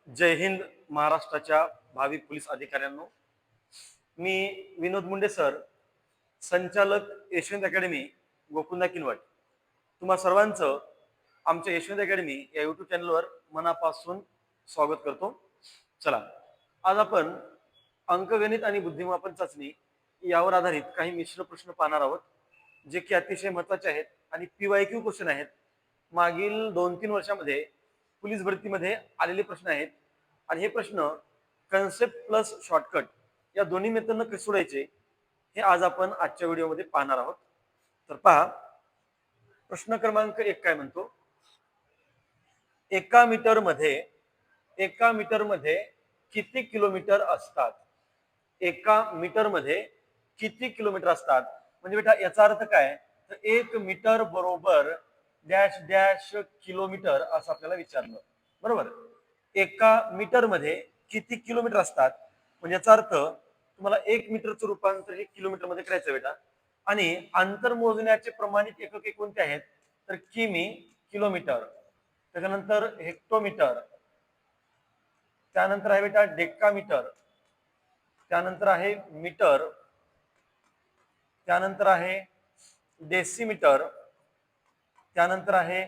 जय हिंद महाराष्ट्राच्या भावी पोलीस अधिकाऱ्यांनो. मी विनोद मुंडे सर, संचालक यशवंत अकॅडमी गोकुंदा किनवट. तुम्हा सर्वांचं आमच्या यशवंत अकॅडमी या यूट्यूब चॅनलवर मनापासून स्वागत करतो. चला, आज आपण अंकगणित आणि बुद्धिमापन चाचणी यावर आधारित काही मिश्र प्रश्न पाहणार आहोत, जे की अतिशय महत्त्वाचे आहेत आणि PYQ क्वेश्चन आहेत. मागील 2-3 वर्षामध्ये पोलीस भरतीमध्ये आलेले प्रश्न आहेत आणि हे प्रश्न कन्सेप्ट प्लस शॉर्टकट या दोन्ही मेथडनं कसे सोडायचे हे आज आपण आजच्या व्हिडिओमध्ये पाहणार आहोत. तर पहा, प्रश्न क्रमांक 1 काय म्हणतो. एका मीटरमध्ये किती किलोमीटर असतात? एका मीटरमध्ये किती किलोमीटर असतात म्हणजे बेटा याचा अर्थ काय, तर 1 मीटर बरोबर डॅश डॅश किलोमीटर असं आपल्याला विचारलं. बरोबर, एका मीटरमध्ये किती किलोमीटर असतात म्हणजे याचा अर्थ तुम्हाला 1 मीटरचं रूपांतर हे किलोमीटर मध्ये करायचं बेटा. आणि अंतर मोजण्याचे प्रमाणित एकके कोणते आहेत, तर किमी, किलोमीटर, त्याच्यानंतर हेक्टोमीटर, त्यानंतर आहे बेटा डेकामीटर, त्यानंतर आहे मीटर, त्यानंतर आहे डेसिमीटर, त्यानंतर आहे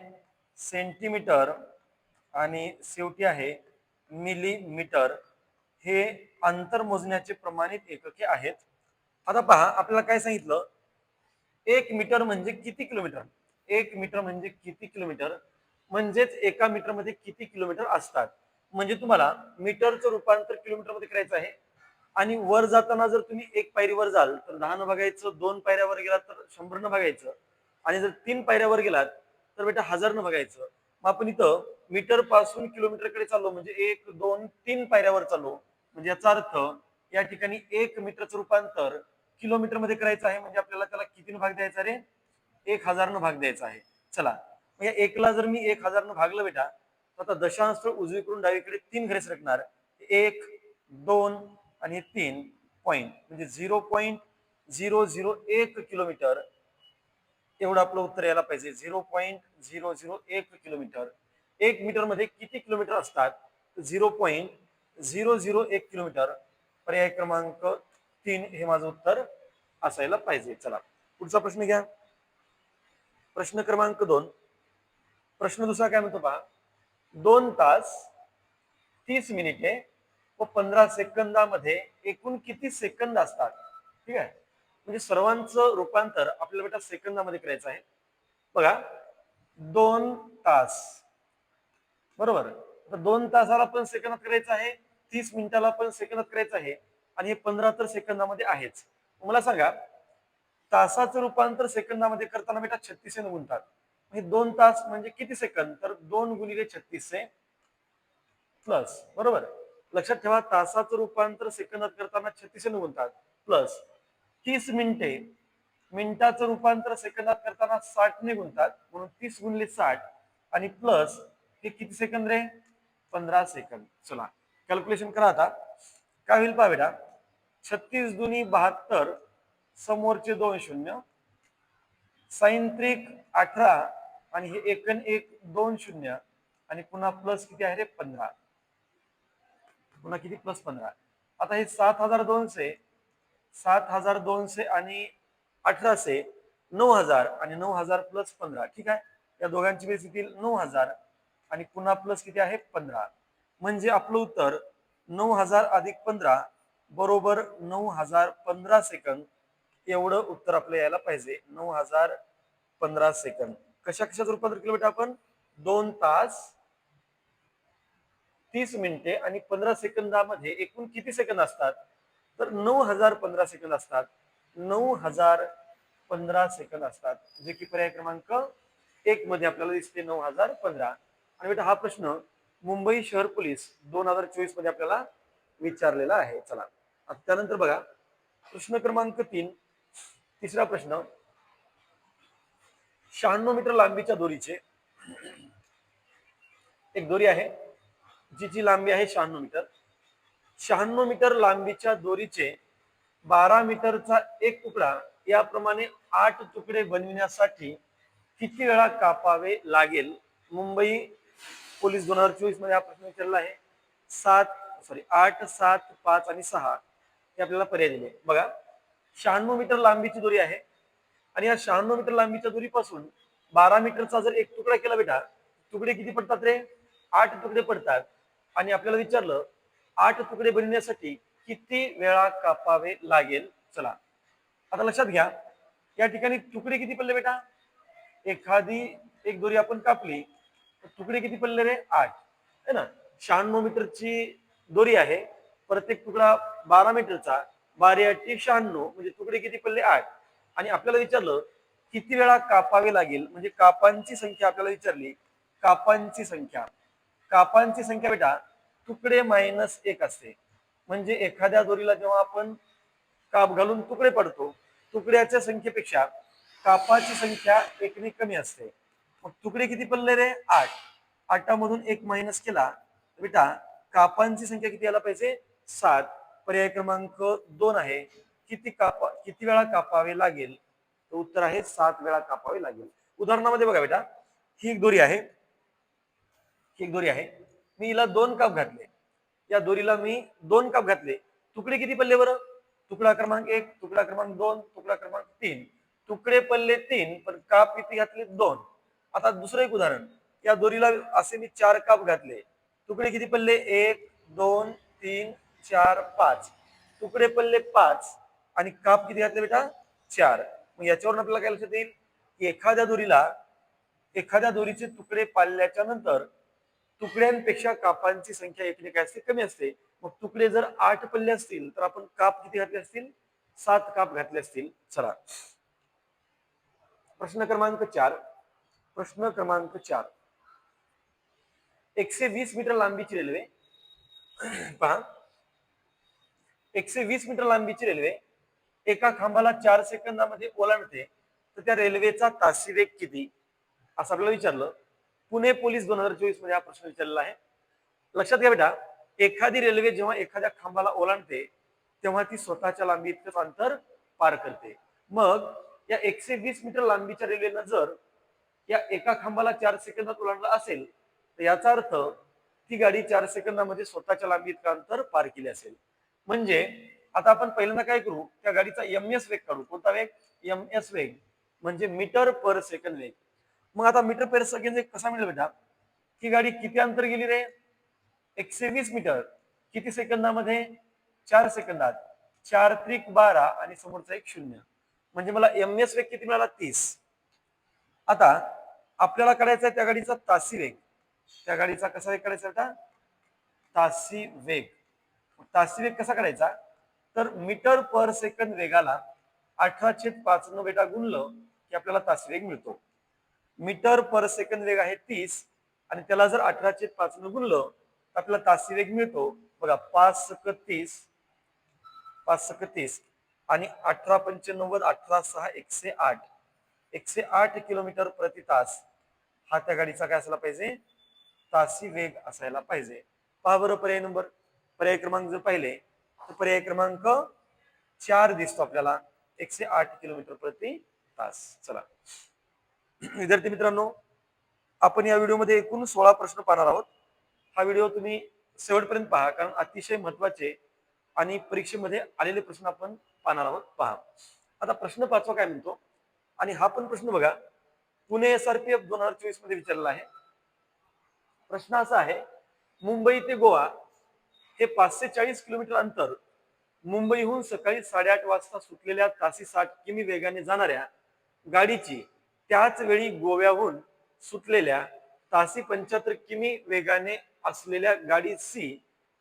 सेंटीमीटर आणि शेवटी आहे मिलीमीटर. हे अंतर मोजण्याचे प्रमाणित एकके आहेत. आता पहा, आपल्याला काय सांगितलं, 1 मीटर म्हणजे किती किलोमीटर. 1 मीटर म्हणजे किती किलोमीटर म्हणजेच एका मीटर मध्ये किती किलोमीटर असतात. म्हणजे तुम्हाला मीटरचं रूपांतर किलोमीटर मध्ये करायचं आहे. आणि वर जाताना जर तुम्ही 1 पायरीवर जाल तर 10 न भागायचं, 2 पायऱ्यावर गेलात तर 100 न भागायचं, आणि जर 3 पायऱ्यावर गेलात तर बेटा 1000 न भागायचं. मग आपण इथं मीटर पासून किलोमीटर कडे चाललो म्हणजे 1, 2, 3 पायऱ्यावर चाललो. म्हणजे याचा अर्थ या ठिकाणी 1 मीटरचं रूपांतर किलोमीटर मध्ये करायचं आहे. म्हणजे आपल्याला त्याला किती भाग द्यायचा रे, 1000 न भाग द्यायचा आहे. चला, मग या 1 ला जर मी 1000 न भागलं बेटा, तर आता दशांश उजवीकडून डावीकडे 3 घरे सरकणार. 1, 2 आणि 3 पॉइंट म्हणजे 0.001 किलोमीटर एवढं आपलं उत्तर यायला पाहिजे. 0.001 किलोमीटर. 1 मीटर मध्ये किती किलोमीटर असतात, 0.001 किलोमीटर. पर्याय क्रमांक 3 हे माझं उत्तर असायला पाहिजे. चला, पुढचा प्रश्न घ्या. प्रश्न क्रमांक 2. प्रश्न दुसरा काय म्हणतो पहा, 2 तास 30 मिनिटे व 15 सेकंदामध्ये एकूण किती सेकंद असतात. ठीक आहे, म्हणजे सर्वांचं रूपांतर आपल्याला बेटा सेकंदामध्ये करायचं आहे. बघा, 2 तास बरोबर, तर 2 तासाला पण सेकंदात करायचं आहे, 30 मिनिटाला पण सेकंदात करायचं आहे, आणि हे 15 तर सेकंदामध्ये आहेच. मला सांगा, तासाचं रूपांतर सेकंदामध्ये करताना बेटा 36 ने गुणतात. हे 2 तास म्हणजे किती सेकंद, तर 2 गुणिले 36 प्लस. बरोबर, लक्षात ठेवा, तासाचं रूपांतर सेकंदात करताना 36 ने गुणतात, प्लस 30 मिनिटे मिनिटाचं रूपांतर सेकंदात करताना 60 ने गुणतात, म्हणून 30 गुणिले 60 आणि प्लस हे किती सेकंद रे, 15 सेकंद. चला, कॅल्क्युलेशन करा. आता काय होईल पहा बेटा, 36 दुनी 72, समोरचे 2 शून्य, साइन त्रिक 18 आणि हे एकन 1 2 शून्य, आणि पुन्हा प्लस किती आहे रे, 15. पुन्हा किती, प्लस 15. आता हे 7200 आणि 1800, 9000 आणि 9000 प्लस 15. ठीक आहे, या दोघांची बेरीज येतील 9000 आणि पुन्हा प्लस किती आहे, 15. म्हणजे आपलं उत्तर 9000 अधिक 15 बरोबर 9015 सेकंद एवढं उत्तर आपलं यायला पाहिजे. 9015 सेकंद. कशा कशाचं रूपांतर केलं बेटा आपण, 2 तास 30 मिनिटे आणि 15 सेकंदामध्ये एकूण किती सेकंद असतात, तर 9015 सेकंद असतात. 9015 सेकंद असतात, जे की पर्याय क्रमांक 1 मध्ये आपल्याला दिसते 9015. आणि बेटा हा प्रश्न मुंबई शहर पोलीस 2024 मध्ये आपल्याला विचारलेला आहे. चला, त्यानंतर बघा प्रश्न क्रमांक 3. तिसरा प्रश्न, 96 मीटर लांबीच्या दोरीचे, एक दोरी आहे जिची लांबी आहे 96 मीटर. 96 मीटर लांबीच्या दोरीचे 12 मीटरचा एक तुकडा याप्रमाणे 8 तुकडे बनविण्यासाठी किती वेळा कापावे लागेल. मुंबई पोलीस 2024 मध्ये हा प्रश्न विचारला आहे. 8, 7, 5 आणि 6 हे आपल्याला पर्याय दिले. बघा 96 मीटर लांबीची दोरी आहे आणि या 96 मीटर लांबीच्या दोरीपासून 12 मीटरचा जर एक तुकडा केला बेटा, तुकडे किती पडतात रे? 8 तुकडे पडतात. आणि आपल्याला विचारलं 8 तुकडे बनवण्यासाठी किती वेळा कापावे लागेल. चला आता लक्षात घ्या, या ठिकाणी तुकडे किती पडले बेटा? एखादी एक दोरी आपण कापली तर तुकडे किती पडले रे? 8 है ना. 96 मीटरची दोरी आहे, प्रत्येक तुकडा 12 मीटरचा, 12×96 म्हणजे तुकडे किती पडले? 8. आणि आपल्याला विचारलं किती वेळा कापावे लागेल, म्हणजे कापांची संख्या आपल्याला विचारली. कापांची संख्या बेटा तुकडे -1 असते. म्हणजे एखाद्या दोरीला जेव्हा आपण काप घालून तुकडे पडतो, तुकड्याच्या संख्येपेक्षा कापाची संख्या 1 ने कमी असते. मग तुकडे किती पडले रे? 8. 8 मधून 1 मायनस केला बेटा कापांची संख्या किती यायला पाहिजे? 7. पर्याय क्रमांक 2 आहे. किती वेळा कापावे लागेल? तर उत्तर आहे 7 वेळा कापावे लागेल. उदाहरणामध्ये बघा बेटा, ही एक दोरी आहे, मी हिला 2 काप घातले. या दोरीला मी 2 काप घातले. तुकडे किती पडले बरं? तुकडा क्रमांक 1, तुकडा क्रमांक 2, तुकडा क्रमांक 3. तुकडे पडले 3, पण काप किती घातले? 2. आता दुसरं एक उदाहरण, या दोरीला असे मी 4 काप घातले. तुकडे किती पडले? 1, 2, 3, 4, 5. तुकडे पडले 5 आणि काप किती घातले बेटा? 4. मग याच्यावरून आपल्याला काय लक्षात येईल की एखाद्या दोरीचे तुकडे पाडल्याच्या नंतर तुकड्यांपेक्षा कापांची संख्या 1 ने काय असते? कमी असते. मग तुकडे जर 8 पडले असतील तर आपण काप किती घातले असतील? 7 काप घातले असतील. चला प्रश्न क्रमांक 4. 120 मीटर लांबीची रेल्वे पहा, 120 मीटर लांबीची रेल्वे एका खांबाला 4 सेकंदामध्ये ओलांडते, तर त्या रेल्वेचा तासी वेग किती? असं आपल्याला विचारलं. पुणे पोलीस 2024 मध्ये हा प्रश्न विचारलेला आहे. लक्षात घ्या बेटा, एखादी रेल्वे जेव्हा एखाद्या खांबाला ओलांडते तेव्हा ती स्वतःच्या लांबी इतकंच अंतर पार करते. मग या 120 मीटर लांबीच्या रेल्वेनं जर या एका खांबाला 4 सेकंदात ओलांडला असेल तर याचा अर्थ ती गाडी 4 सेकंदामध्ये स्वतःच्या लांबी इतकं अंतर पार केले असेल. म्हणजे आता आपण पहिल्यांदा काय करू, त्या गाडीचा एमएस वेग काढू. कोणता वेग? एमएस वेग म्हणजे मीटर पर सेकंद वेग. मग आता मीटर पर सेकंद वेग कसा मिळेल बेटा? ही गाडी किती अंतर गेली रे? 120 मीटर. किती सेकंदामध्ये? 4 सेकंदात. 4 त्रिक 12 आणि समोरचा एक 0. म्हणजे मला एमएस वेग किती मिळाला? 30. आता आपल्याला काढायचा आहे त्या गाडीचा तासी वेग. त्या गाडीचा कसा वेग काढायचा आता? तासी वेग. तासी वेग कसा काढायचा? तर मीटर पर सेकंद वेगाला 18/5 बेटा गुणलं की आपल्याला तासी वेग मिळतो. मीटर पर सेकंद वेग आहे 30 आणि त्याला जर 18/5 गुणलं तर आपल्याला तासी वेग मिळतो. बघा 5 सक 30 आणि 18×95 18×6 108. 108 किलोमीटर प्रति तास हा त्या गाडीचा काय असायला पाहिजे? तासी वेग असायला पाहिजे. पहा बरं पर्याय क्रमांक जर पाहिले तर पर्याय क्रमांक 4 दिसतो आपल्याला, 108 किलोमीटर प्रति तास. चला विद्यार्थी मित्रांनो, आपण या व्हिडिओमध्ये एकूण 16 प्रश्न पाहणार आहोत. हा व्हिडिओ तुम्ही शेवटपर्यंत पहा, कारण अतिशय महत्वाचे आणि परीक्षेमध्ये आलेले प्रश्न आपण पाहणार आहोत. पहा आता प्रश्न 5वा काय म्हणतो, आणि हा पण प्रश्न बघा पुणे SRPF 2024 मध्ये विचारलेला आहे. प्रश्न असा आहे, मुंबई ते गोवा हे 540 किलोमीटर अंतर मुंबईहून सकाळी 8:30 वाजता सुटलेल्या तासी 60 किमी वेगाने जाणाऱ्या गाडीची त्याच वेळी गोव्याहून सुटलेल्या तासी 75 किमी वेगाने असलेल्या गाडी सी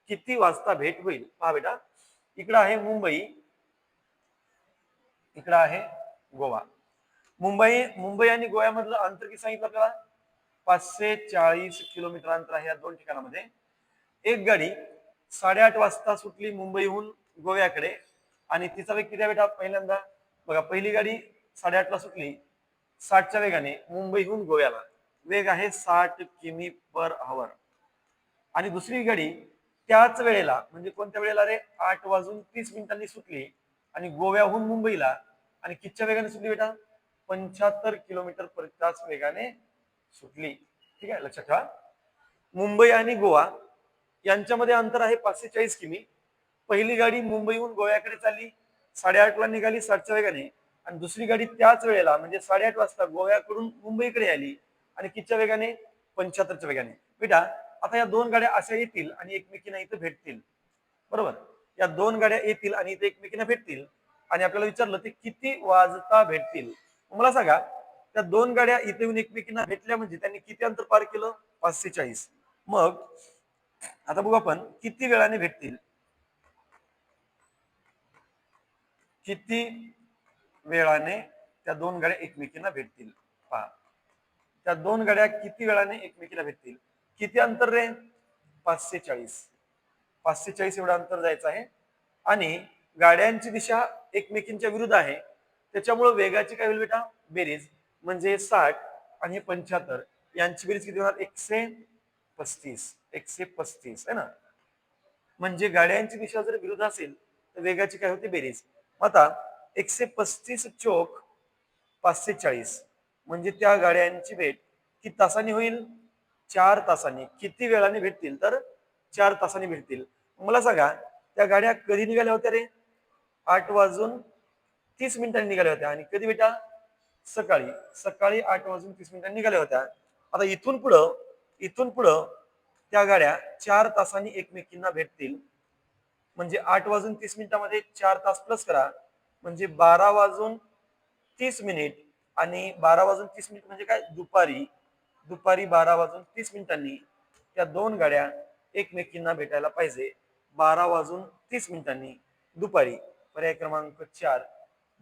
किती वाजता भेट होईल? पहा बेटा, इकडं आहे मुंबई, इकडं आहे गोवा. मुंबई आणि गोव्यामधलं अंतर किती सांगितलं आपल्याला? 540 किलोमीटर अंतर आहे या दोन ठिकाणामध्ये. एक गाडी 8:30 वाजता सुटली मुंबईहून गोव्याकडे आणि तिचा वेग किती आहे बेटा? पहिल्यांदा बघा, पहिली गाडी 8:30 ला सुटली 60च्या वेगाने मुंबईहून गोव्याला, वेग आहे 60 किमी पर आवर. आणि दुसरी गाडी त्याच वेळेला म्हणजे कोणत्या वेळेला रे? 8:30 सुटली आणि गोव्याहून मुंबईला, आणि कितच्या वेगाने सुटली बेटा? 75 किलोमीटर प्रति तास वेगाने सुटली. ठीक आहे, लक्षात ठेवा. मुंबई आणि गोवा यांच्यामध्ये अंतर आहे 540 किमी. पहिली गाडी मुंबईहून गोव्याकडे चालली, 8:30ला निघाली 60च्या वेगाने, आणि दुसरी गाडी त्याच वेळेला म्हणजे 8:30 वाजता गोव्याकडून मुंबईकडे आली आणि कितीच्या वेगाने? 75च्या वेगाने. बेटा आता या दोन गाड्या अशा येतील आणि एकमेकींना इथं भेटतील, बरोबर? या दोन गाड्या येतील आणि इथे एकमेकींना भेटतील आणि आपल्याला विचारलं ते किती वाजता भेटतील. मला सांगा, त्या दोन गाड्या इथे येऊन एकमेकींना भेटल्या म्हणजे त्यांनी किती अंतर पार केलं? 540. मग आता बघू आपण किती वेळाने भेटतील. किती वेळाने त्या दोन गाड्या एकमेकींना भेटतील? पहा, त्या दोन गाड्या किती वेळाने एकमेकीला भेटतील? किती अंतर रे? 540. 540 एवढं अंतर जायचं आहे आणि गाड्यांची दिशा एकमेकींच्या विरुद्ध आहे, त्याच्यामुळे वेगाची काय होईल बेटा? बेरीज. म्हणजे 60 आणि 75 यांची बेरीज किती होणार? 135. 135 आहे ना. म्हणजे गाड्यांची दिशा जर विरुद्ध असेल तर वेगाची काय होते? बेरीज. आता 135 चोक 540 म्हणजे त्या गाड्यांची भेट किती तासांनी होईल? 4 तासांनी. किती वेळाने भेटतील? तर 4 तासांनी भेटतील. मला सांगा, त्या गाड्या कधी निघाल्या होत्या रे? 8:30 निघाल्या होत्या. आणि कधी बेटा? सकाळी. सकाळी 8:30 निघाल्या होत्या. आता इथून पुढं त्या गाड्या 4 तासांनी एकमेकींना भेटतील. म्हणजे 8:30 4 तास प्लस करा म्हणजे 12:30 आणि 12:30 म्हणजे काय? दुपारी 12:30 त्या दोन गाड्या एकमेकींना भेटायला पाहिजे 12:30 दुपारी. पर्याय क्रमांक 4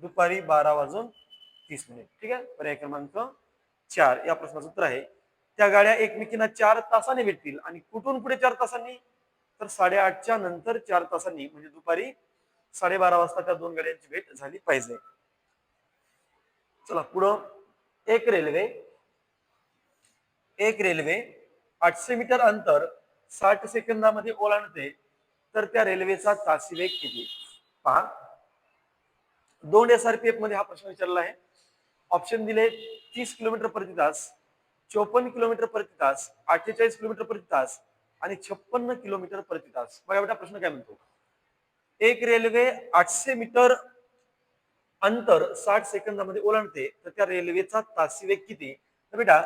दुपारी 12:30. ठीक आहे, पर्याय क्रमांक 4 या प्रश्नाचं उत्तर आहे. त्या गाड्या एकमेकींना 4 तासांनी भेटतील. आणि कुठून पुढे 4 तासांनी? तर 8:30च्या नंतर 4 तासांनी म्हणजे दुपारी 12:30 वाजता त्या दोन गाड्यांची भेट झाली पाहिजे. चला पुढं. एक रेल्वे 800 मीटर अंतर 60 सेकंदामध्ये ओलांडते तर त्या रेल्वेचा तासी वेग किती? पहा, 2 SRPF मध्ये हा प्रश्न विचारला आहे. ऑप्शन दिले 30 किलोमीटर प्रति तास, 54 किलोमीटर प्रति तास, 48 किलोमीटर प्रति तास आणि 56 किलोमीटर प्रति तास. बघा बेटा प्रश्न काय म्हणतो. एक रेल्वे 800 मीटर अंतर 60 सेकंदामध्ये ओलांडते तर त्या रेल्वेचा तासी वेग किती? तर बेटा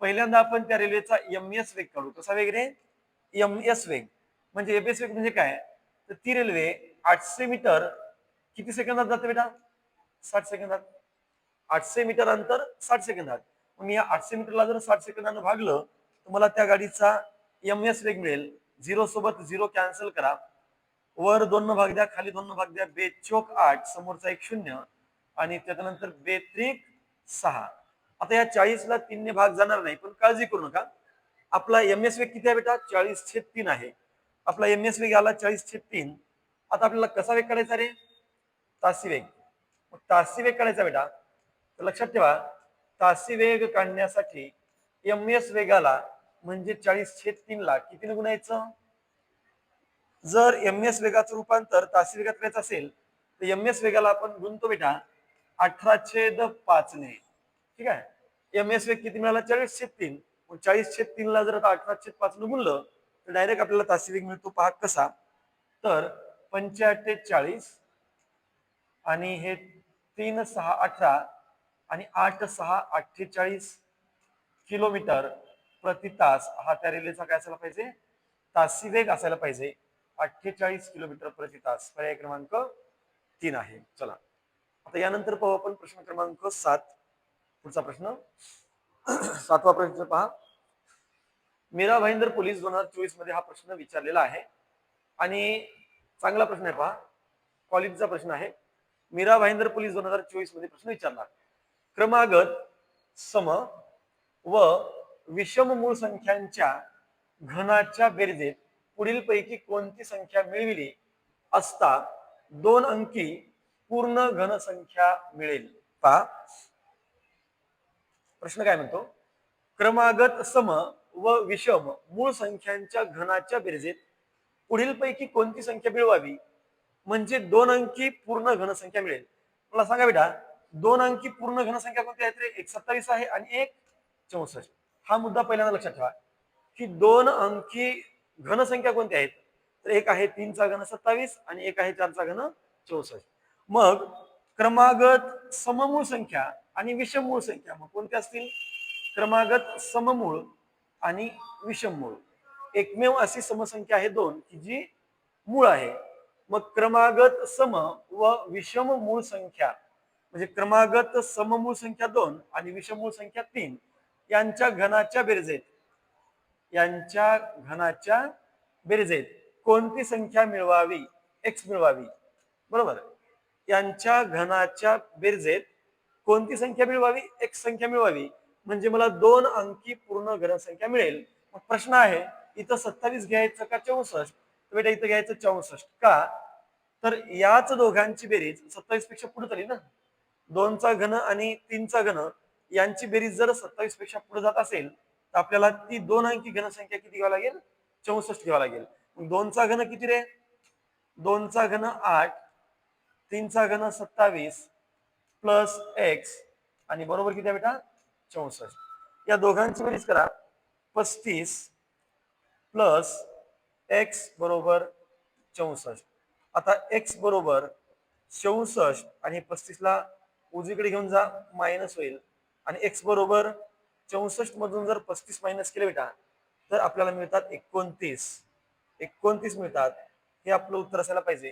पहिल्यांदा आपण त्या रेल्वेचा एमएस वेग काढू. कसा वेग रे? एमएस वेग. म्हणजे एमएस वेग म्हणजे काय? तर ती रेल्वे 800 मीटर किती सेकंदात जाते बेटा? 60 सेकंदात. 800 मीटर अंतर 60 सेकंदात. मग या 800 मीटरला जर 60 सेकंदानं भागलं तर मला त्या गाडीचा एमएस वेग मिळेल. 0 सोबत 0 कॅन्सल करा. वर 2 न भाग द्या, खाली 2 न भाग द्या. 2 चोक 8, समोरचा एक 0 आणि त्याच्यानंतर 2 त्रिक 6. आता या 40ला 3 ने भाग जाणार नाही, पण काळजी करू नका. आपला एमएस वेग किती आहे बेटा? 40/3 आहे. आपला एमएस वेग आला 40/3. आता आपल्याला कसा वेग काढायचा रे? तासी वेग. मग तासी वेग काढायचा बेटा, तर लक्षात ठेवा तासी वेग काढण्यासाठी एमएस वेगाला म्हणजे 40/3 ला कितीने गुणायचं? जर एमएस वेगाचं रूपांतर तासी वेगात करायचं असेल तर एमएस वेगाला आपण गुणतो बेटा 18/5 ने. ठीक आहे, एमएस वेग किती मिळाला? 40/3. 40/3 ला जर 18/5 ने गुणलं तर डायरेक्ट आपल्याला तासी वेग मिळतो. पहा कसा. तर 45 आणि हे 3 6 18 आणि 8 6 48 किलोमीटर प्रति तास हा त्या रेल्वेचा काय असायला पाहिजे? तासी वेग असायला पाहिजे. 48 किलोमीटर प्रति तास. पर्याय क्रमांक 3 आहे. चला आता यानंतर पाहू आपण प्रश्न क्रमांक 7. पुढचा प्रश्न 7वा प्रश्न पहा. मीरा भाईंदर पोलीस 2024 मध्ये हा प्रश्न विचारलेला आहे आणि चांगला प्रश्न आहे. पहा, क्वालिटीचा प्रश्न आहे. मीरा भाईंदर पोलीस 2024 मध्ये प्रश्न विचारला. क्रमागत सम व विषम मूळ संख्यांच्या घनाच्या बेरजेत पुढील पैकी कोणती संख्या मिळविली असता 2 अंकी पूर्ण घन संख्या मिळेल? पहा प्रश्न काय म्हणतो. क्रमागत सम व विषम मूळ संख्यांच्या घनाच्या बेरजेत पुढील पैकी कोणती संख्या मिळवावी म्हणजे 2 अंकी पूर्ण घन संख्या मिळेल. मला सांगा बेटा 2 अंकी पूर्ण घन संख्या कोणती आहेत रे? एक 27 आहे आणि एक 64. हा मुद्दा पहिल्यांदा लक्षात ठेवा की 2 अंकी घनसंख्या कोणत्या आहेत? तर एक आहे 3चा घन 27 आणि एक आहे 4चा घन 64. मग क्रमागत सममूळ संख्या आणि विषममूळ संख्या मग कोणत्या असतील? क्रमागत सममूळ आणि विषममूळ. एकमेव अशी समसंख्या आहे 2 की जी मूळ आहे. मग क्रमागत सम व विषम मूळ संख्या म्हणजे क्रमागत सममूळ संख्या 2 आणि विषममूळ संख्या 3 यांच्या घनाच्या बेरजेत कोणती संख्या मिळवावी? एक्स मिळवावी. बरोबर. यांच्या घनाच्या बेरजेत कोणती संख्या मिळवावी? एक्स संख्या मिळवावी. म्हणजे मला 2 अंकी पूर्ण घनसंख्या मिळेल. मग प्रश्न आहे इथं 27 घ्यायचं का 64? तर बेटा इथं घ्यायचं 64. का? तर याच दोघांची बेरीज 27 पेक्षा पुढे झाली ना. 2चा घन आणि 3चा घन यांची बेरीज जर 27 पेक्षा पुढे जात असेल तर आपल्याला ती 2 अंकी घनसंख्या किती घ्यावी लागेल? 64 घ्यावा लागेल. मग 2चा घन किती रे? 2चा घन 8, 3चा घन 27 प्लस एक्स आणि बरोबर किती आहे बेटा? 64. या दोघांची बेरीज करा. 35 प्लस एक्स बरोबर 64. आता एक्स बरोबर 64 आणि 35 ला उजवीकडे घेऊन जा, मायनस होईल. आणि एक्स बरोबर 64 मधून जर 35 मायनस केले बेटा तर आपल्याला मिळतात 29 मिळतात. हे आपलं उत्तर असायला पाहिजे.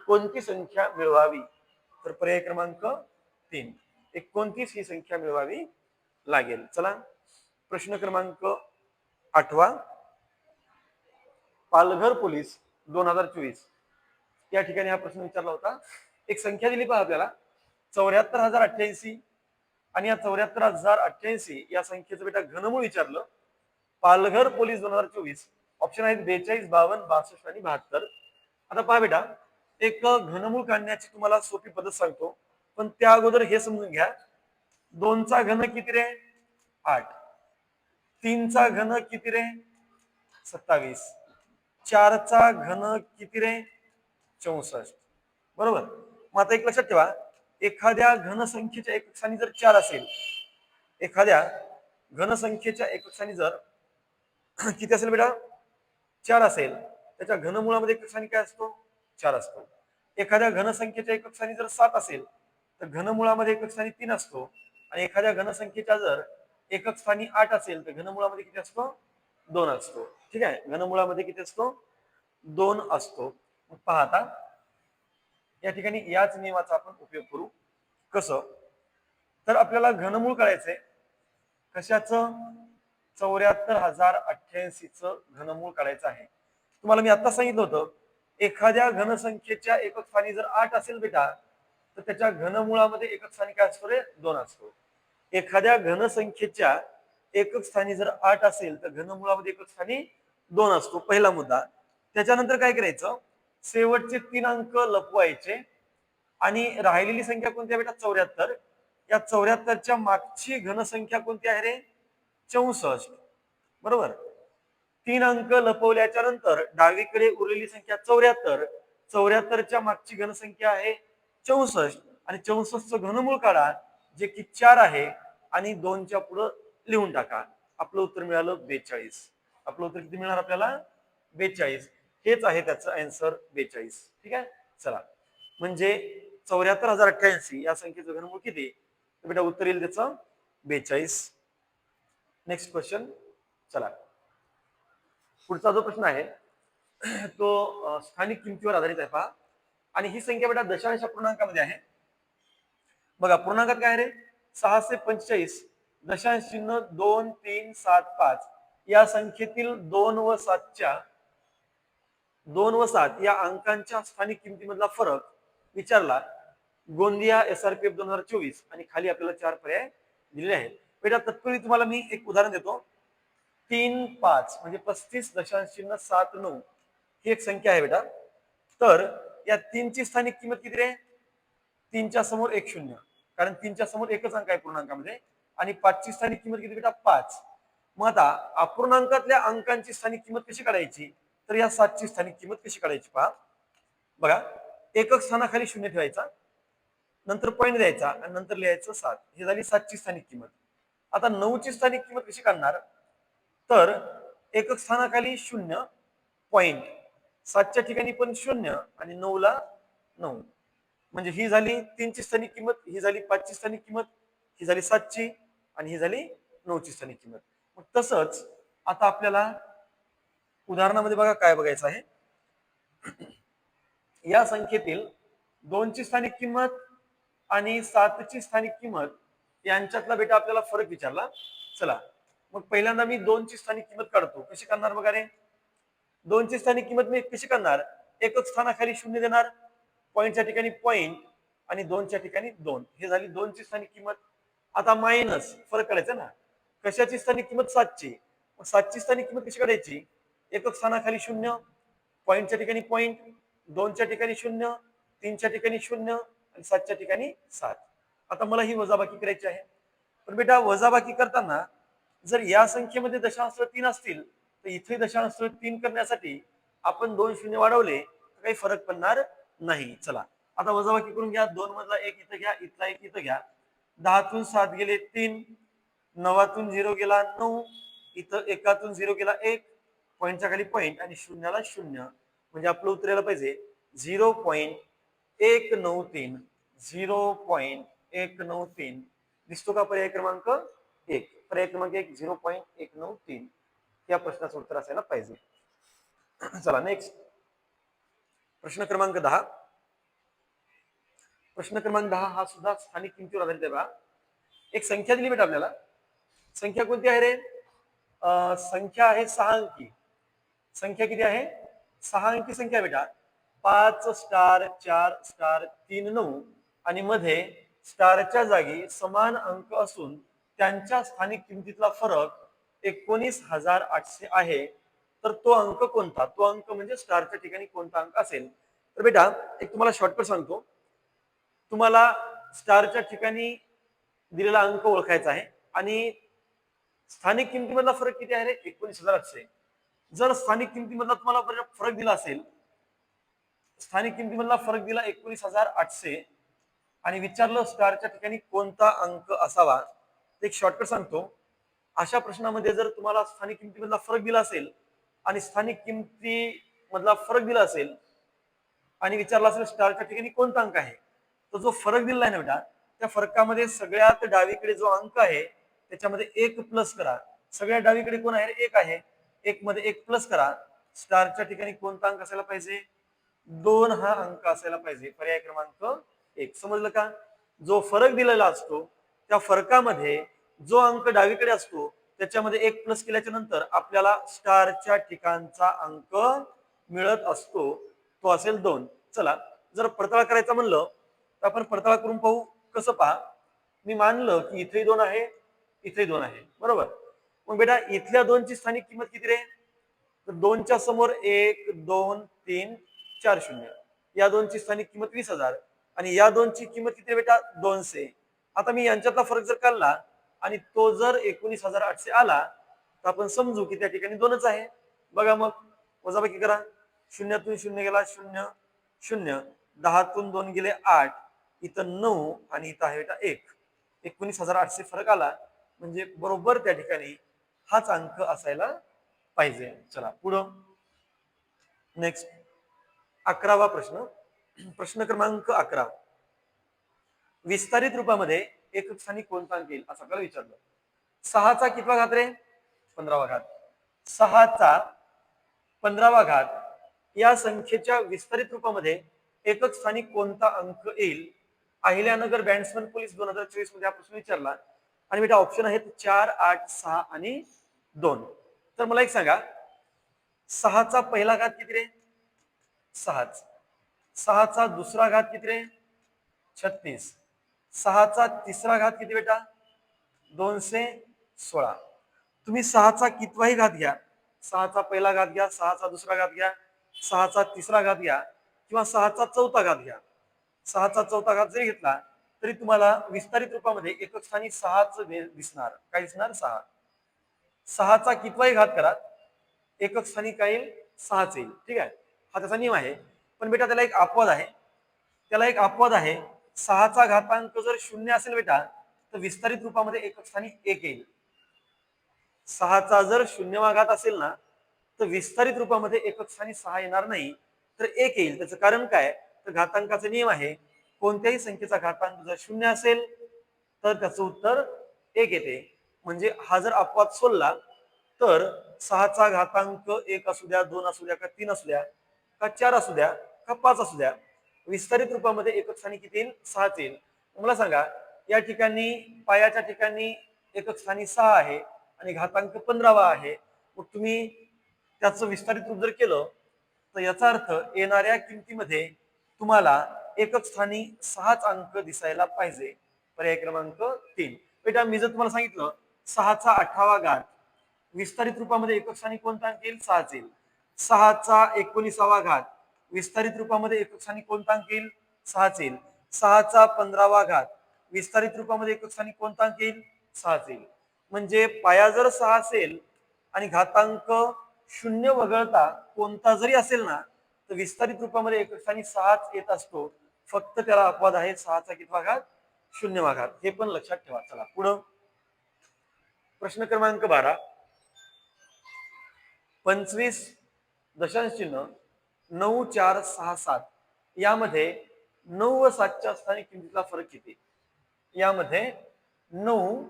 कोणती संख्या मिळवावी? तर पर्याय क्रमांक 3 29 ही संख्या मिळवावी लागेल. चला प्रश्न क्रमांक 8. पालघर पोलीस 2024 या ठिकाणी हा प्रश्न विचारला होता. एक संख्या दिली पहा आपल्याला 74,088 आणि या 74,088 या संख्येचं बेटा घनमूळ विचारलं. पालघर पोलीस 2024 ऑप्शन आहेत 42, 52, 62 आणि 72. आता पहा बेटा एक घनमूळ काढण्याची तुम्हाला सोपी पद्धत सांगतो, पण त्या अगोदर हे समजून घ्या. 2चा घन किती रे? 8. 3चा घन किती रे? 27. 4चा घन किती रे? 64. बरोबर. मग आता एक लक्षात ठेवा, एखाद्या घनसंख्येच्या एकक स्थानी जर 4 असेल, एखाद्या घनसंख्येच्या एकक स्थानी जर किती असेल बेटा? 4 असेल, त्याच्या घनमुळामध्ये एकक स्थानी काय असतो? 4 असतो. एखाद्या घनसंख्येच्या एकक स्थानी जर 7 असेल तर घनमुळामध्ये एकक स्थानी 3 असतो. आणि एखाद्या घनसंख्येच्या जर एकक स्थानी 8 असेल तर घनमुळामध्ये किती असतो? 2 असतो. ठीक आहे. घनमुळामध्ये किती असतो? 2 असतो. पहा आता या ठिकाणी याच नियमाचा आपण उपयोग करू. कसं? तर आपल्याला घनमूळ काढायचंय. कशाचं? 74,088चं घनमूळ काढायचं आहे. तुम्हाला मी आता सांगितलं होतं, एखाद्या घनसंख्येच्या एकक स्थानी जर 8 असेल बेटा तर त्याच्या घनमुळामध्ये एकक स्थानी काय असतो रे? 2 असतो. एखाद्या घनसंख्येच्या एकक स्थानी जर 8 असेल तर घनमुळामध्ये एकक स्थानी 2 असतो. पहिला मुद्दा. त्याच्यानंतर काय करायचं? शेवटचे 3 अंक लपवायचे आणि राहिलेली संख्या कोणती आहे बेटा? 74. या 74च्या मागची घनसंख्या कोणती आहे रे? 64. बरोबर. 3 अंक लपवल्याच्या नंतर डावीकडे उरलेली संख्या 74. 74च्या मागची घनसंख्या आहे 64 आणि 64चं घनमूळ काढा जे की 4 आहे आणि 2च्या पुढे लिहून टाका. आपलं उत्तर मिळालं 42. आपलं उत्तर किती मिळणार आपल्याला? 42. हेच आहे त्याचं आन्सर 42. ठीक आहे. चला म्हणजे 74,088 या संख्येचं घनमूळ किती? तर बेटा उत्तर येईल त्याचं 42. Next question. चला पुढचा जो प्रश्न आहे तो स्थानिक किमतीवर आधारित आहे पहा. आणि ही संख्या बेटा दशांश पूर्णांकामध्ये आहे. बघा पूर्णांकात काय रे? 645 दशांश चिन्ह 2, 3, 7, 5 या संख्येतील 2 व 7 या अंकांच्या स्थानिक किमतीमधला फरक विचारला. गोंदिया SRPF 2024 आणि खाली आपल्याला 4 पर्याय दिलेले आहेत. बेटा तत्पूर्वी तुम्हाला मी एक उदाहरण देतो. 3, 5 म्हणजे 35.79 ही एक संख्या आहे बेटा. तर या 3 ची स्थानिक किंमत किती रे? 3च्या समोर 1 0, कारण 3च्या समोर एकच अंक आहे पूर्णांकामध्ये. आणि 5 ची स्थानिक किंमत किती बेटा? 5. मग आता अपूर्णांकातल्या अंकांची स्थानिक किंमत कशी काढायची? तर या 7 ची स्थानिक किंमत कशी काढायची पहा. बघा एकक स्थानाखाली 0 ठेवायचा, नंतर पॉईंट द्यायचा आणि नंतर लिहायचं 7. ही झाली 7 ची स्थानिक किंमत. आता 9 ची स्थानिक किंमत कशी काढणार? तर एकक स्थानाखाली 0 पॉइंट, 7च्या ठिकाणी पण 0 आणि 9ला 9. म्हणजे ही झाली 3ची स्थानिक किंमत, ही झाली 5ची स्थानिक किंमत, ही झाली 7ची आणि ही झाली 9ची स्थानिक किंमत. मग तसंच आता आपल्याला उदाहरणामध्ये बघा काय बघायचं आहे. या संख्येतील 2ची स्थानिक किंमत आणि 7ची स्थानिक किंमत यांच्यातला बेटा आपल्याला फरक विचारला. चला मग पहिल्यांदा मी 2ची स्थानिक किंमत काढतो. कशी करणार बघा रे. 2ची स्थानिक किंमत मी कशी करणार, एकक स्थानाखाली 0 देणार, पॉइंटच्या ठिकाणी पॉइंट आणि 2च्या ठिकाणी 2. हे झाली 2ची स्थानिक किंमत. आता मायनस फरक काढायचा ना. कशाची स्थानिक किंमत 7ची. मग 7ची स्थानिक किंमत कशी काढायची, एकक स्थानाखाली 0, पॉइंटच्या ठिकाणी पॉइंट, 2च्या ठिकाणी 0, 3च्या ठिकाणी 0 आणि 7च्या ठिकाणी 7. आता मला ही वजाबाकी करायची आहे. पण बेटा वजाबाकी करताना जर या संख्येमध्ये दशांश 3 असतील तर इथे दशांश 3 करण्यासाठी आपण 2 शून्य वाढवले तर काही फरक पडणार नाही. चला आता वजाबाकी करून घ्या. 2 मधला 1 इथं घ्या, इथला 1 इथं घ्या. 10तून 7 गेले 3, 9तून 0 गेला 9, इथं 1तून 0 गेला 1, पॉइंटच्या खाली पॉइंट आणि शून्याला 0. म्हणजे आपलं उत्तर यायला पाहिजे 0.193. 0.193 दिसतो का पर्याय क्रमांक 1. पर्याय क्रमांक 1 0.193 या प्रश्नाचं उत्तर असायला पाहिजे. चला नेक्स्ट प्रश्न क्रमांक 10. प्रश्न क्रमांक 10 हा सुद्धा स्थानिक किमतीवर आधारित आहे बघा. एक संख्या दिली बेटा आपल्याला. संख्या कोणती आहे रे. संख्या आहे 6 अंकी. संख्या किती आहे, 6 अंकी संख्या बेटा. 5 स्टार 4 स्टार 3 9 आणि मध्ये स्टारच्या जागी समान अंक असून त्यांच्या स्थानिक किमतीतला फरक 19,800 आहे. तर तो अंक कोणता. तो अंक म्हणजे स्टारच्या ठिकाणी कोणता अंक असेल. तर बेटा एक तुम्हाला शॉर्टकट सांगतो. तुम्हाला स्टारच्या ठिकाणी दिलेला अंक ओळखायचा आहे आणि स्थानिक किमतीमधला फरक किती आहे रे, 19,800. जर स्थानिक किमतीमधला तुम्हाला फरक दिला असेल, स्थानिक किमतीमधला फरक दिला 19,800 आणि विचारलं स्टारच्या ठिकाणी कोणता अंक असावा, एक शॉर्टकट सांगतो. अशा प्रश्नामध्ये जर तुम्हाला स्थानिक किमतीमधला फरक दिला असेल आणि स्थानिक किमती मधला फरक दिला असेल आणि विचारला असेल स्टारच्या ठिकाणी कोणता अंक आहे, तर जो फरक दिला आहे ना बेटा, त्या फरकामध्ये सगळ्यात डावीकडे जो अंक आहे त्याच्यामध्ये 1 प्लस करा. सगळ्यात डावीकडे कोण आहे, 1 आहे. 1 मध्ये 1 प्लस करा. स्टारच्या ठिकाणी कोणता अंक असायला पाहिजे, 2 हा अंक असायला पाहिजे. पर्याय क्रमांक 1. समजलं का. जो फरक दिलेला असतो त्या फरकामध्ये जो अंक डावीकडे असतो त्याच्यामध्ये 1 प्लस केल्याच्या नंतर आपल्याला स्टारच्या ठिकाणचा अंक मिळत असतो, तो असेल 2. चला जर पडताळा करायचा म्हणलं तर आपण पडताळा करून पाहू. कसं पहा, मी मानलं की इथे 2 आहे, इथे 2 आहे, बरोबर. मग बेटा इथल्या 2ची स्थानिक किंमत किती रे, तर 2च्या समोर 1 2 3 4 0. या 2ची स्थानिक किंमत 20,000 आणि या 2ची किंमत किती रे बेटा, 200. आता मी यांच्यातला फरक जर काढला आणि तो जर 19,800 आला तर आपण समजू की त्या ठिकाणी 2च आहे. बघा मग वजाबाकी करा. 0तून 0 गेला 0 0, 10तून 2 गेले 8, इथं 9 आणि इथं आहे बेटा 1. 19,800 फरक आला म्हणजे बरोबर त्या ठिकाणी हाच अंक असायला पाहिजे. चला पुढं नेक्स्ट 11वा प्रश्न. प्रश्न क्रमांक 11. विस्तारित रूपामध्ये एकक स्थानी कोणता अंक येईल असं आपल्याला विचारलं. 6चा कितवा घात रे, 15वा घात. 6चा 15वा घात या संख्येच्या विस्तारित रूपामध्ये एकक स्थानी कोणता अंक येईल. अहिल्यानगर बँड्समन पोलीस 2024 मध्ये हा प्रश्न विचारला आणि बेटा ऑप्शन आहेत 4 8 6 आणि 2. तर मला एक सांगा, 6चा पहिला घात किती रे, 6च. 6चा दुसरा घात किती रे, 36. 6चा तिसरा घात किती बेटा, 216. तुम्ही 6चा कितवाही घात घ्या, 6चा पहिला घात घ्या, 6चा दुसरा घात घ्या, 6चा तिसरा घात घ्या किंवा 6चा चौथा घात घ्या. 6चा चौथा घात जरी घेतला तरी तुम्हाला विस्तारित रूपामध्ये एकक स्थानी 6च दिसणार. काय दिसणार, 6. 6चा कितवाही घात करा, एकक स्थानी काय येईल, 6च येईल. ठीक आहे, हा त्याचा नियम आहे. पण बेटा त्याला एक अपवाद आहे. त्याला एक अपवाद आहे. 6चा घातांक जर 0 असेल बेटा तर विस्तारित रूपामध्ये एकक स्थानी 1 येईल. 6चा जर 0वा घात असेल ना तर विस्तारित रूपामध्ये एकक स्थानी 6 येणार नाही, तर 1 येईल. त्याचं कारण काय? तर घातांकाचा नियम आहे, कोणत्याही संख्येचा घातांक जर 0 असेल तर त्याचं उत्तर 1 येते. म्हणजे हा जर अपवाद सोडला तर 6चा घातांक 1 असू द्या, 2 असू द्या, का 3 असू द्या, का 4 असू द्या, का 5 असू द्या, विस्तारित रूपामध्ये एकक स्थानी किती येईल? 6 येईल. मला सांगा, या ठिकाणी पायाच्या ठिकाणी एकक स्थानी 6 आहे आणि घातांक 15वा आहे. मग तुम्ही त्याचं विस्तारित रूप जर केलं तर याचा अर्थ येणाऱ्या किमतीमध्ये तुम्हाला एकक स्थानी 6च अंक दिसायला पाहिजे. पर्याय क्रमांक 3. बेटा मी जर तुम्हाला सांगितलं 6चा 8वा घात विस्तारित रूपामध्ये एकक स्थानी कोणता अंक येईल? 6 येईल. 6चा 19वा घात विस्तारित रूपामध्ये एकक स्थानी कोणता अंक येईल? 6 येईल. 6चा 15वा घात विस्तारित रूपामध्ये एकक स्थानी कोणता अंक येईल? 6 येईल. म्हणजे पाया जर 6 असेल आणि घातांक 0 वगळता कोणता जरी असेल ना, तर विस्तारित रूपामध्ये एकक स्थानी 6च येत असतो. फक्त त्याला अपवाद आहे 6चा कितवा घात? 0वा घात. हे पण लक्षात ठेवा. चला पुढं प्रश्न क्रमांक 12. 25 दशांश चिन्ह 9, 4, 6, 7 यामध्ये 9 व 7च्या स्थानिक किमतीतला फरक किती? यामध्ये 9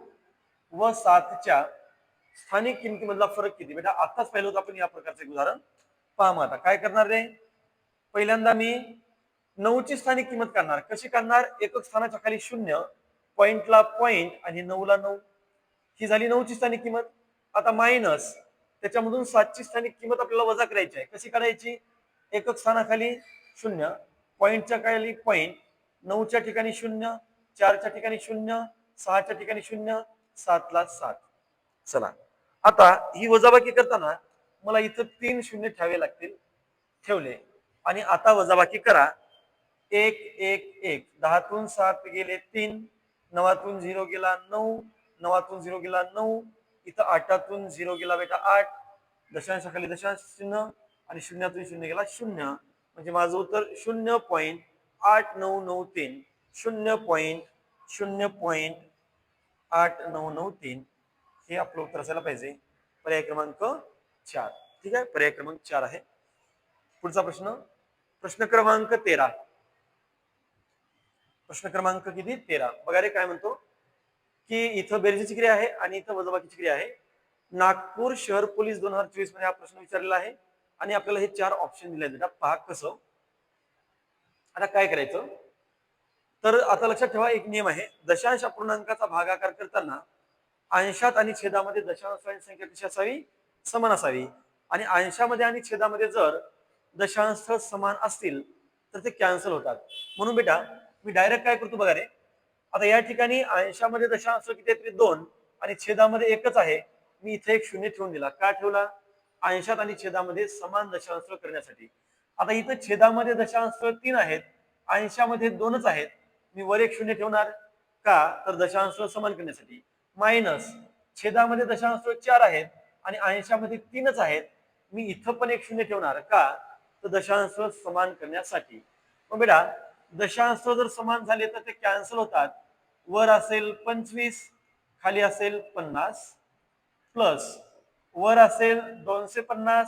व 7च्या स्थानिक किमतीमधला फरक किती? बेटा आताच पाहिलं होतं आपण या प्रकारचं एक उदाहरण. पहा मग आता काय करणार रे? पहिल्यांदा मी 9ची स्थानिक किंमत काढणार. कशी काढणार? एकक स्थानाच्या खाली 0, पॉइंटला पॉइंट आणि 9ला 9. ही झाली 9ची स्थानिक किंमत. आता मायनस त्याच्यामधून 7ची स्थानिक किंमत आपल्याला वजा करायची आहे. कशी काढायची? एकक स्थानाखाली 0, पॉइंटच्या खाली पॉइंट, 9च्या ठिकाणी 0, 4च्या ठिकाणी 0, 6च्या ठिकाणी 0, 7ला 7. चला आता ही वजाबाकी करताना मला इथं 3 शून्य ठेवावे लागतील. ठेवले आणि आता वजाबाकी करा. 1 1 1 10तून 7 गेले 3, 9तून 0 गेला 9, 9तून 0 गेला 9, इथं 8तून 0 गेला बेटा 8, दशांशाखाली दशांश चिन्ह आणि शून्यातून 0 गेला 0. म्हणजे माझं उत्तर 0.8993, 0.8993 हे आपलं उत्तर असायला पाहिजे. पर्याय क्रमांक 4. ठीक आहे, पर्याय क्रमांक 4 आहे. पुढचा प्रश्न, प्रश्न क्रमांक 13. प्रश्न क्रमांक किती? 13. बघा रे काय म्हणतो की इथं बेरजेची क्रिया आहे आणि इथं वजाबाकीची क्रिया आहे. नागपूर शहर पोलीस 2024 मध्ये हा प्रश्न विचारलेला आहे आणि आपल्याला हे 4 ऑप्शन दिले आहेत. पहा कसं. आता काय करायचं? तर आता लक्षात ठेवा, एक नियम आहे. दशांश अपूर्णांकाचा भागाकार करताना अंशात आणि छेदामध्ये दशांशांची संख्या कशी असावी? समान असावी. आणि अंशामध्ये आणि छेदामध्ये जर दशांश समान असतील तर ते कॅन्सल होतात. म्हणून बेटा मी डायरेक्ट काय करतो बघा रे. आता या ठिकाणी अंशामध्ये दशांश किती आहेत? 2 आणि छेदामध्ये एकच आहे. मी इथे एक शून्य ठेवून दिला. का ठेवला? अंशात आणि छेदामध्ये समान दशांश करण्यासाठी. आता इथं छेदामध्ये दशांश 3 आहेत, अंशामध्ये 2च आहेत. मी वर एक शून्य ठेवणार का? तर दशांश समान करण्यासाठी. मायनस छेदामध्ये दशांश 4 आहेत आणि अंशामध्ये 3च आहेत. मी इथं पण एक शून्य ठेवणार का? तर दशांश समान करण्यासाठी. मग बेटा दशांश जर समान झाले तर ते कॅन्सल होतात. वर असेल 25, खाली असेल 50, प्लस वर असेल 250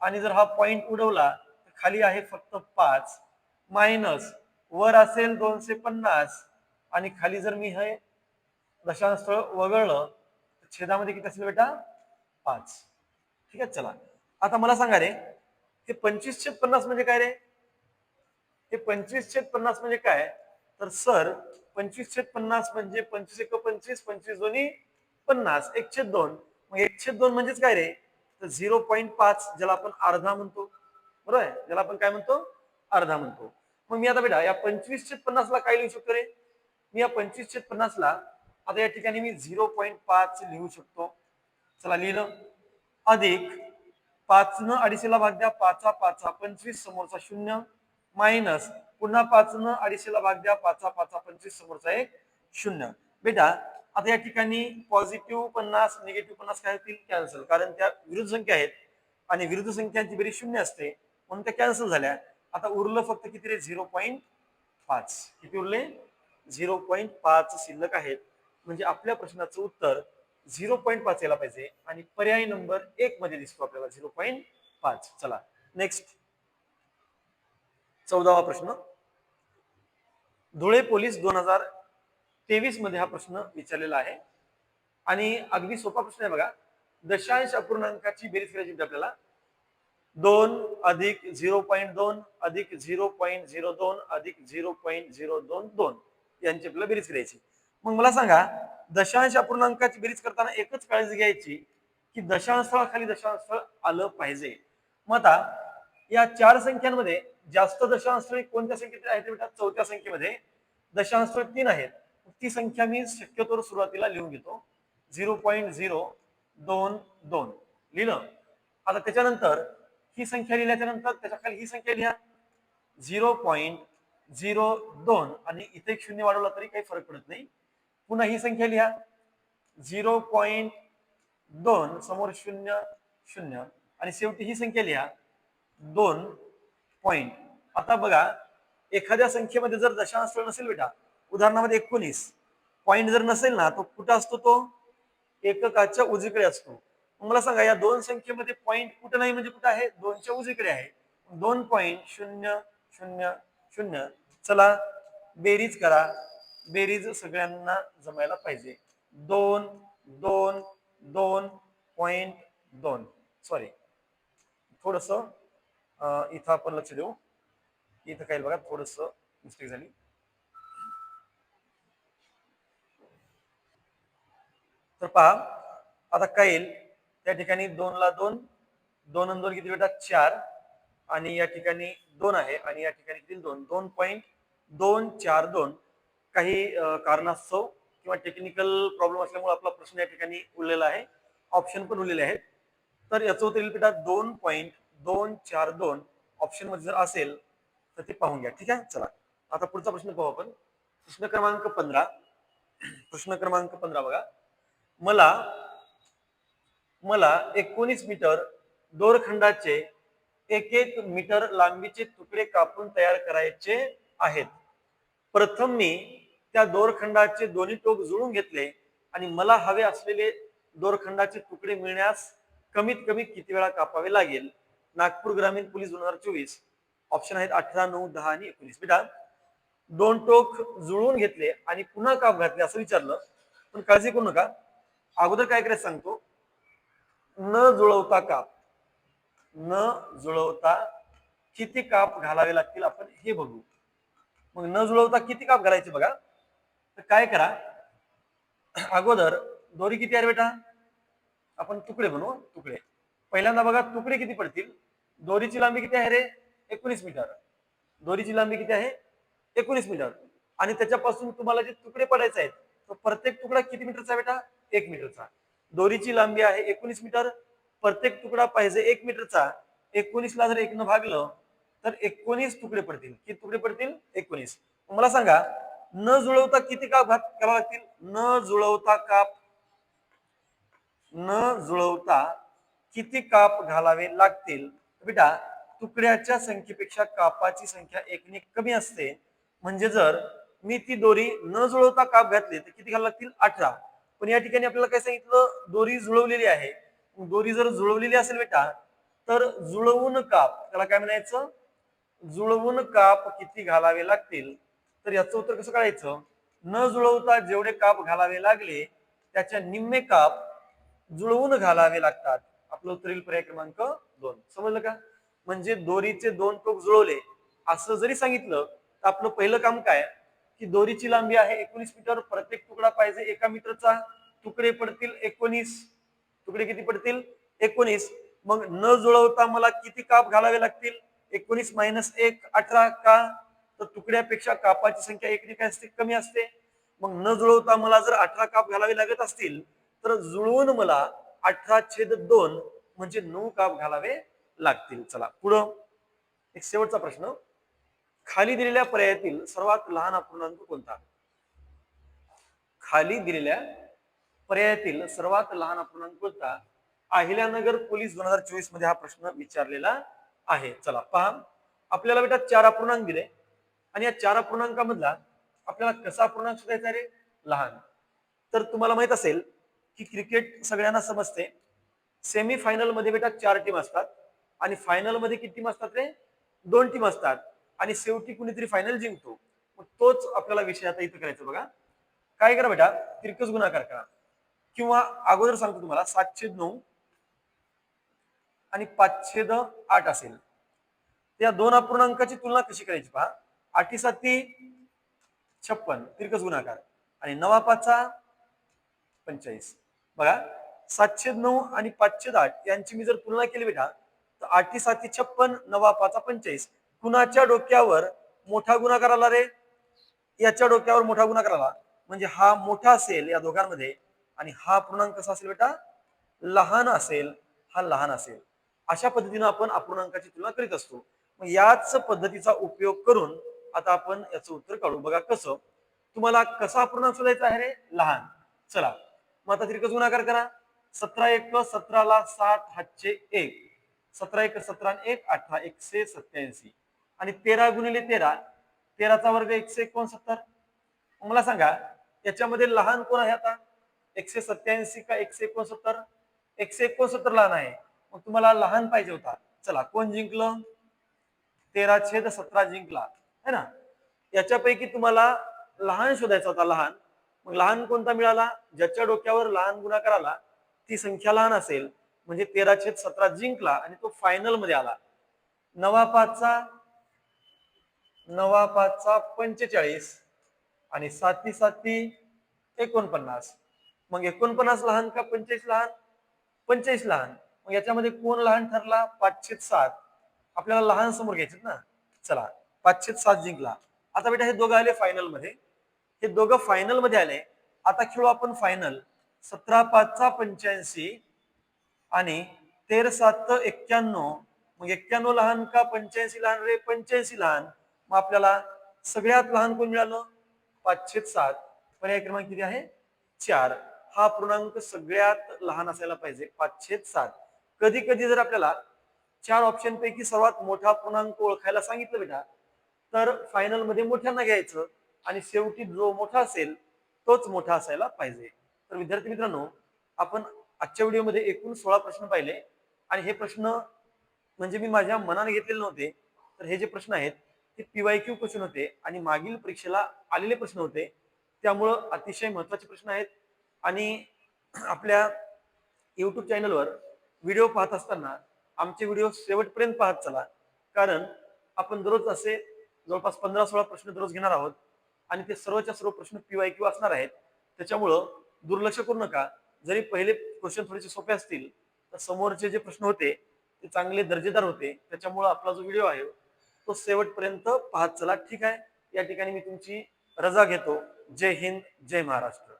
आणि जर हा पॉइंट उडवला तर खाली आहे फक्त 5, मायनस वर असेल 250 आणि खाली जर मी हे दशांश वगळलं तर छेदामध्ये किती असेल बेटा? 5. ठीक आहे. चला आता मला सांगा रे, हे 25/50 म्हणजे काय रे? हे 25/50 म्हणजे काय? तर सर 25/50 म्हणजे 25 एक 25, 25 दोन्ही 50, 1/2. मग 1/2 म्हणजेच काय रे? तर 0.5, ज्याला आपण अर्धा म्हणतो. बरोबर आहे? ज्याला आपण काय म्हणतो? अर्धा म्हणतो. मग मी आता बेटा या 25/50 ला काय लिहू शकतो रे? मी या 25/50 ला आता या ठिकाणी मी 0.5 लिहू शकतो. चला लिहिलं. अधिक 5 न 250 भाग द्या, 5 5 25 समोरचा 0, मायनस पुन्हा 5 न 250 भाग द्या, 5 5 25 समोरचा 1 0. बेटा आता या ठिकाणी पॉझिटिव्ह 50 निगेटिव्ह 50 काय होतील? कॅन्सल. कारण त्या विरुद्ध संख्या आहेत आणि विरुद्ध संख्यांची बेरीज 0 असते म्हणून त्या कॅन्सल झाल्या. आता उरलं फक्त किती रे? 0.5. किती उरले? 0.5 शिल्लक आहेत. म्हणजे आपल्या प्रश्नाचं उत्तर 0.5 यायला पाहिजे आणि पर्याय नंबर 1 मध्ये दिसतो आपल्याला 0.5. चला नेक्स्ट 14वा प्रश्न. धुळे पोलीस 2023 मध्ये हा प्रश्न विचारलेला आहे आणि अगदी सोपा प्रश्न आहे बघा. दशांश अपूर्णांकाची बेरीज करायची होती आपल्याला. 2 अधिक 0.2 अधिक 0.02 अधिक 0.022 यांची आपल्याला बेरीज करायची. मग मला सांगा, दशांश अपूर्णांकाची बेरीज करताना एकच काळजी घ्यायची की दशांश स्थळाखाली दशांश स्थळ आलं पाहिजे. मग आता या 4 संख्यांमध्ये जास्त दशांश स्थळे कोणत्या संख्येत आहेत बेटा? चौथ्या संख्येमध्ये दशांश स्थळ 3 आहेत. ती संख्या मी शक्यतो सुरुवातीला लिहून घेतो. 0.022 लिहिलं. आता त्याच्यानंतर ही संख्या लिहिल्याच्या नंतर त्याच्या खाली ही संख्या लिहा 0.02 आणि इथे एक शून्य वाढवला तरी काही फरक पडत नाही. पुन्हा ही संख्या लिहा 0.2 समोर 0.0 आणि शेवटी ही संख्या लिहा 2 पॉइंट. आता बघा, एखाद्या संख्येमध्ये जर दशांश स्थळ नसेल बेटा, उदाहरणामध्ये 19 पॉइंट जर नसेल ना, तो कुठं असतो? तो एककाच्या उजवीकडे असतो. मला सांगा, या दोन संख्येमध्ये पॉइंट कुठं नाही म्हणजे कुठं आहे? 2च्या उजवीकडे आहे. 2.000. चला बेरीज करा. बेरीज सगळ्यांना जमायला पाहिजे. 2 2 2.2. सॉरी, थोडस इथं आपण लक्ष देऊ. इथं काही बघा थोडस मिस्टेक झाली. तर पहा, आता काय येईल? त्या ठिकाणी 2 ला 2, 2 आणि 2 किती बेटा? 4 आणि या ठिकाणी 2 आहे आणि या ठिकाणी किती? 2. 2.242. काही कारणास्तव किंवा टेक्निकल प्रॉब्लेम असल्यामुळे आपला प्रश्न या ठिकाणी उरलेला आहे. ऑप्शन पण उरलेले आहेत. तर याचं उत्तर येईल बेटा 2.242. ऑप्शन मध्ये जर असेल तर ते पाहून घ्या. ठीक आहे. चला आता पुढचा प्रश्न पाहू आपण. प्रश्न क्रमांक 15. प्रश्न क्रमांक 15 बघा. मला 19 मीटर दोरखंडाचे 1 मीटर लांबीचे तुकडे कापून तयार करायचे आहेत. प्रथम मी त्या दोरखंडाचे दोन्ही टोक जुळून घेतले आणि मला हवे असलेले दोरखंडाचे तुकडे मिळण्यास कमीत कमी किती वेळा कापावे लागेल? नागपूर ग्रामीण पोलीस 2024. ऑप्शन आहेत 18, 9, 10 आणि 19. बेटा, 2 टोक जुळवून घेतले आणि पुन्हा काप घातले असं विचारलं, पण काळजी करू नका. अगोदर काय करायचं सांगतो. न जुळवता काप, न जुळवता किती काप घालावे लागतील आपण हे बघू. मग न जुळवता किती काप घालायचे बघा. तर काय करा, अगोदर दोरी किती आहे बेटा? आपण तुकडे बनवू. तुकडे पहिल्यांदा बघा, तुकडे किती पडतील? दोरीची लांबी किती आहे रे? 19 मीटर. दोरीची लांबी किती आहे? 19 मीटर. आणि त्याच्यापासून तुम्हाला जे तुकडे पडायचे आहेत, तो प्रत्येक तुकडा किती मीटरचा बेटा? 1 मीटरचा. दोरीची लांबी आहे 19 मीटर, प्रत्येक तुकडा पाहिजे 1 मीटरचा. 19 ला जर 1 न भागलं तर 19 तुकडे पडतील. किती तुकडे पडतील? 19. मला सांगा, न जुळवता किती काप करावे लागतील? न जुळवता काप, न जुळवता किती काप घालावे लागतील? बेटा, तुकड्याच्या संख्येपेक्षा कापाची संख्या 1 ने कमी असते. म्हणजे जर मी ती दोरी न जुळवता काप घातले तर किती घालावे लागतील? 18. पण या ठिकाणी आपल्याला काय सांगितलं? दोरी जुळवलेली आहे. दोरी जर जुळवलेली असेल बेटा, तर जुळवून काप, त्याला काय म्हणायचं? जुळवून काप किती घालावे लागतील? तर याचं उत्तर कसं काढायचं? न जुळवता जेवढे काप घालावे लागले त्याच्या निम्मे काप जुळवून घालावे लागतात. आपलं उत्तर येईल पर्याय क्रमांक 2. समजलं का? म्हणजे दोरीचे 2 टोक जुळवले असं जरी सांगितलं तर आपलं पहिलं काम काय की दोरीची लांबी आहे 19 मीटर, प्रत्येक तुकडा पाहिजे 1 मीटरचा. तुकडे पडतील 19. तुकडे किती पडतील? 19. मग न जुळवता मला किती काप घालावे लागतील? 19 - 1 18. का? तर तुकड्यापेक्षा कापाची संख्या 1 ने काय असते? कमी असते. मग न जुळवता मला जर 18 काप घालावे लागत असतील तर जुळवून मला 18/2 म्हणजे 9 काप घालावे लागतील. चला पुढं एक शेवटचा प्रश्न. खाली दिलेल्या पर्यायातील सर्वात लहान अपूर्णांक कोणता? खाली दिलेल्या पर्यायातील सर्वात लहान अपूर्णांक कोणता? अहिल्यानगर पोलीस 2024 मध्ये हा प्रश्न विचारलेला आहे. चला पहा, आपल्याला बेटा 4 अपूर्णांक दिले आणि या 4 अपूर्णांकामधला आपल्याला कसा अपूर्णांक शोधायचा रे? लहान. तर तुम्हाला माहित असेल की क्रिकेट सगळ्यांना समजते, सेमी फायनल मध्ये बेटा 4 टीम असतात आणि फायनल मध्ये किती टीम असतात रे? 2 टीम असतात आणि शेवटी कुणीतरी फायनल जिंकतो. मग तोच आपल्याला विषय आता इथं करायचा बघा. काय करा बेटा, तिरकस गुणाकार करा किंवा अगोदर सांगतो तुम्हाला 7/9 आणि 5/8 असेल. त्या दोन अपूर्णांकाची तुलना कशी करायची पहा. 8 7 56 तिरकस गुणाकार आणि 9 5 45. बघा 7/9 आणि 5/8 यांची मी जर तुलना केली बेटा तर 8 7 56 9 5 45. कुणाच्या डोक्यावर मोठा गुणाकार आला रे? याच्या डोक्यावर मोठा गुणाकार आला, म्हणजे हा मोठा असेल या दोघांमध्ये आणि हा पूर्णांक कसा असेल बेटा? लहान असेल, हा लहान असेल. अशा पद्धतीने आपण अपूर्णांकाची तुलना करीत असतो. मग याच पद्धतीचा उपयोग करून आता आपण याचं उत्तर काढू. बघा कसं. तुम्हाला कसा अपूर्णांक शोधायचा आहे रे? लहान. चला मग आता तिरकस गुणाकार करा. 17 1 17 ला 7 हातचे 1. 17 1 17 आणि 1 18 187 आणि 13 गुणिले 13 13चा वर्ग 169. मला सांगा याच्यामध्ये लहान कोण आहे आता? 187 का 169? 169 लहान आहे. मग तुम्हाला लहान पाहिजे होता. चला कोण जिंकलं? 13/17 जिंकला है ना. याच्यापैकी तुम्हाला लहान शोधायचा होता. लहान मग लहान कोणता मिळाला? ज्याच्या डोक्यावर लहान गुणाकार आला ती संख्या लहान असेल, म्हणजे 13/17 जिंकला आणि तो फायनल मध्ये आला. 9 5 45 आणि 7 7 49. मग 49 लहान का 45 लहान? 45 लहान. मग याच्यामध्ये कोण लहान ठरला? 5/7. आपल्याला लहान समोर घ्यायचे ना. चला 5/7 जिंकला. आता बेटा हे दोघं आले फायनल मध्ये. हे दोघं फायनल मध्ये आले. आता खेळू आपण फायनल. 17 5 85 आणि 13 7 91. मग 91 लहान का 85 लहान रे? 85 लहान. मग आपल्याला सगळ्यात लहान कोण मिळालं? 5/7. पर्याय क्रमांक किती आहे? 4. हा पूर्णांक सगळ्यात लहान असायला पाहिजे 5/7. कधी कधी जर आपल्याला 4 ऑप्शन पैकी सर्वात मोठा पूर्णांक ओळखायला सांगितलं बेटा तर फायनल मध्ये मोठ्यांना घ्यायचं आणि शेवटी जो मोठा असेल तोच मोठा असायला पाहिजे. तर विद्यार्थी मित्रांनो, आपण आजच्या व्हिडिओमध्ये एकूण 16 प्रश्न पाहिले आणि हे प्रश्न म्हणजे मी माझ्या मनाने घेतलेले नव्हते. तर हे जे प्रश्न आहेत ते PYQ क्वेश्चन होते आणि मागील परीक्षेला आलेले प्रश्न होते. त्यामुळं अतिशय महत्वाचे प्रश्न आहेत आणि आपल्या YouTube चॅनलवर व्हिडिओ पाहत असताना आमचे व्हिडिओ शेवटपर्यंत पाहत चला, कारण आपण दररोज असे जवळपास 15-16 प्रश्न दररोज घेणार आहोत आणि ते सर्वच्या सर्व प्रश्न PYQ असणार आहेत. त्याच्यामुळं दुर्लक्ष करू नका. जरी पहिले क्वेश्चन थोडेसे सोपे असतील तर समोरचे जे प्रश्न होते ते चांगले दर्जेदार होते. त्याच्यामुळं आपला जो व्हिडिओ आहे तो शेवटपर्यंत पाहत चला. ठीक आहे. या ठिकाणी मी तुमची रजा घेतो. जय हिंद, जय महाराष्ट्र.